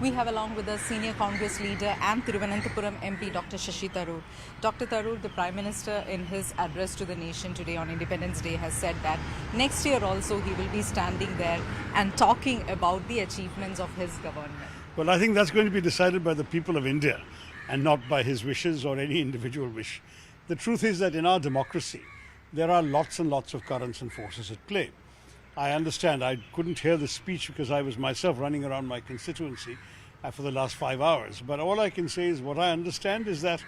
We have along with us senior Congress leader and Thiruvananthapuram MP Dr. Shashi Tharoor. Dr. Tharoor, the Prime Minister in his address to the nation today on Independence Day has said that next year also he will be standing there and talking about the achievements of his government. Well, I think that's going to be decided by the people of India and not by his wishes or any individual wish. The truth is that in our democracy, there are lots and lots of currents and forces at play. I understand I couldn't hear the speech because I was myself running around my constituency for the last 5 hours. But all I can say is what I understand is that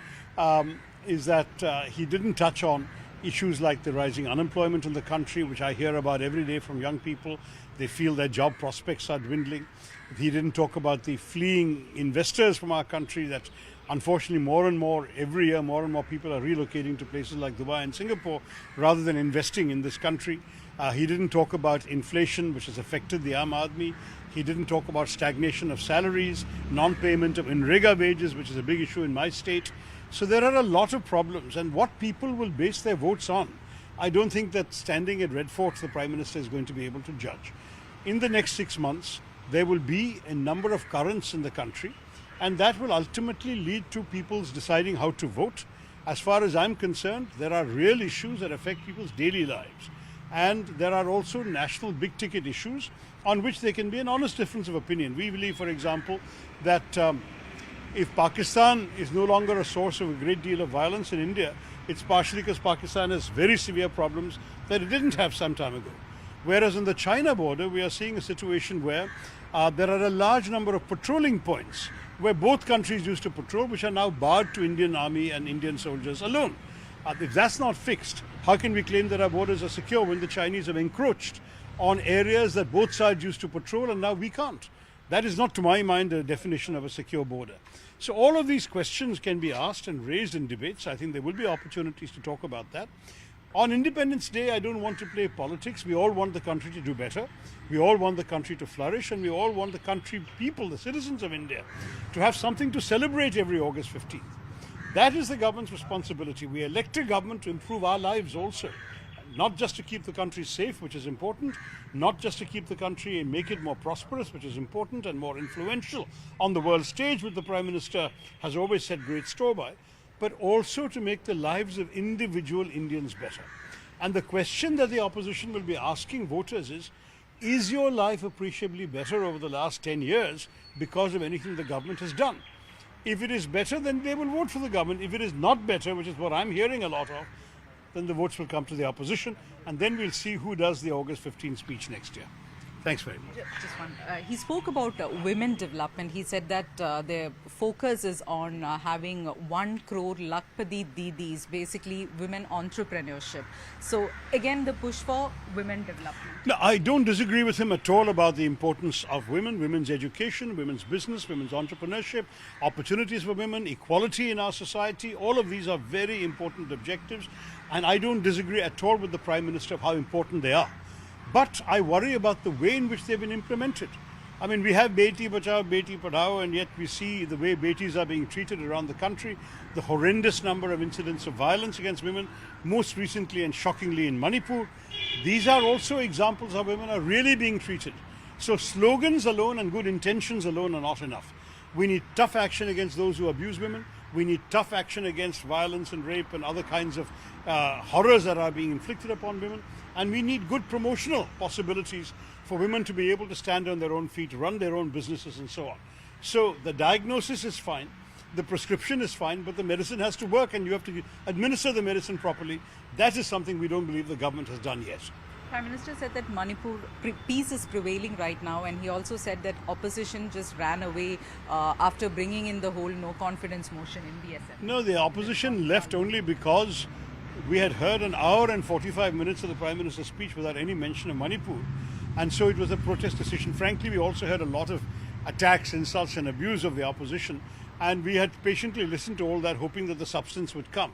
he didn't touch on issues like the rising unemployment in the country, which I hear about every day from young people. They feel their job prospects are dwindling. He didn't talk about the fleeing investors from our country that unfortunately more and more every year more and more people are relocating to places like Dubai and Singapore rather than investing in this country. He didn't talk about inflation, which has affected the Aam Aadmi. He didn't talk about stagnation of salaries, non-payment of NREGA wages, which is a big issue in my state. So there are a lot of problems, and what people will base their votes on, I don't think that standing at Red Fort, the Prime Minister is going to be able to judge. In the next 6 months, there will be a number of currents in the country, and that will ultimately lead to people's deciding how to vote. As far as I'm concerned, there are real issues that affect people's daily lives. And there are also national big ticket issues on which there can be an honest difference of opinion. We believe, for example, that if Pakistan is no longer a source of a great deal of violence in India, it's partially because Pakistan has very severe problems that it didn't have some time ago. Whereas on the China border, we are seeing a situation where there are a large number of patrolling points where both countries used to patrol, which are now barred to Indian Army and Indian soldiers alone. If that's not fixed, how can we claim that our borders are secure when the Chinese have encroached on areas that both sides used to patrol and now we can't? That is not, to my mind, a definition of a secure border. So all of these questions can be asked and raised in debates. I think there will be opportunities to talk about that. On Independence Day, I don't want to play politics. We all want the country to do better. We all want the country to flourish, and we all want the country people, the citizens of India, to have something to celebrate every August 15th. That is the government's responsibility. We elect a government to improve our lives also, not just to keep the country safe, which is important, not just to keep the country and make it more prosperous, which is important, and more influential on the world stage, which the Prime Minister has always set great store by, but also to make the lives of individual Indians better. And the question that the opposition will be asking voters is your life appreciably better over the last 10 years because of anything the government has done? If it is better, then they will vote for the government. If it is not better, which is what I'm hearing a lot of, then the votes will come to the opposition, and then we'll see who does the August 15th speech next year. Thanks very much. Just one. He spoke about women development. He said that their focus is on having 1 crore Lakpati Didis, basically women entrepreneurship. So again, the push for women development. No, I don't disagree with him at all about the importance of women, women's education, women's business, women's entrepreneurship, opportunities for women, equality in our society. All of these are very important objectives, and I don't disagree at all with the Prime Minister of how important they are. But I worry about the way in which they've been implemented. I mean, we have Beti Bachao, Beti Padhao, and yet we see the way Betis are being treated around the country, the horrendous number of incidents of violence against women, most recently and shockingly in Manipur. These are also examples of women are really being treated. So slogans alone and good intentions alone are not enough. We need tough action against those who abuse women. We need tough action against violence and rape and other kinds of horrors that are being inflicted upon women. And we need good promotional possibilities for women to be able to stand on their own feet, run their own businesses and so on. So the diagnosis is fine, the prescription is fine, but the medicine has to work and you have to administer the medicine properly. That is something we don't believe the government has done yet. Prime Minister said that Manipur peace is prevailing right now, and he also said that opposition just ran away after bringing in the whole no confidence motion in BSF. No, the opposition left only because we had heard an hour and 45 minutes of the Prime Minister's speech without any mention of Manipur, and so it was a protest decision. Frankly, we also heard a lot of attacks, insults and abuse of the opposition, and we had patiently listened to all that, hoping that the substance would come.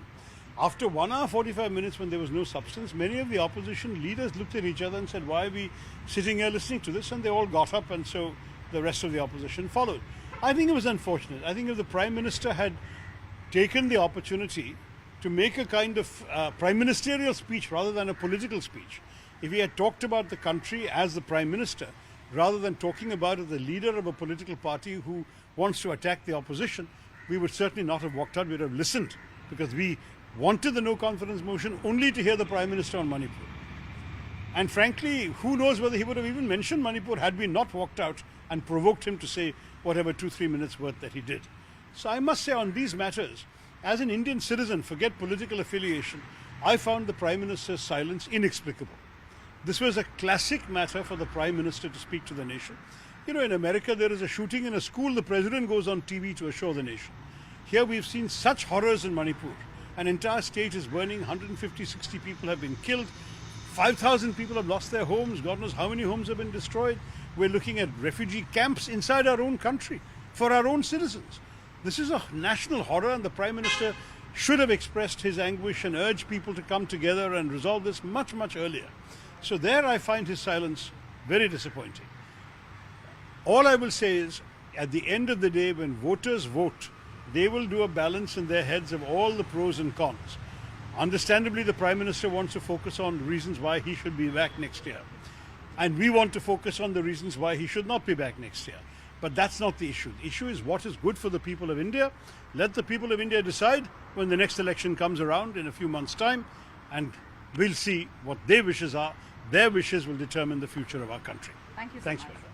After 1 hour 45 minutes, when there was no substance, many of the opposition leaders looked at each other and said, why are we sitting here listening to this? And they all got up, and so the rest of the opposition followed. I think it was unfortunate. I think if the Prime Minister had taken the opportunity to make a kind of prime ministerial speech rather than a political speech, if he had talked about the country as the Prime Minister, rather than talking about it, the leader of a political party who wants to attack the opposition, we would certainly not have walked out. We would have listened, because we wanted the no confidence motion only to hear the Prime Minister on Manipur. And frankly, who knows whether he would have even mentioned Manipur had we not walked out and provoked him to say whatever 2-3 minutes worth that he did. So I must say, on these matters, as an Indian citizen, forget political affiliation, I found the Prime Minister's silence inexplicable. This was a classic matter for the Prime Minister to speak to the nation. You know, in America, there is a shooting in a school, the President goes on TV to assure the nation. Here we've seen such horrors in Manipur. An entire state is burning, 150, 60 people have been killed, 5,000 people have lost their homes, God knows how many homes have been destroyed. We're looking at refugee camps inside our own country for our own citizens. This is a national horror, and the Prime Minister should have expressed his anguish and urged people to come together and resolve this much, much earlier. So there I find his silence very disappointing. All I will say is, at the end of the day, when voters vote, they will do a balance in their heads of all the pros and cons. Understandably, the Prime Minister wants to focus on reasons why he should be back next year. And we want to focus on the reasons why he should not be back next year. But that's not the issue. The issue is what is good for the people of India. Let the people of India decide when the next election comes around in a few months' time, and we'll see what their wishes are. Their wishes will determine the future of our country. Thank you so Thanks much. very much.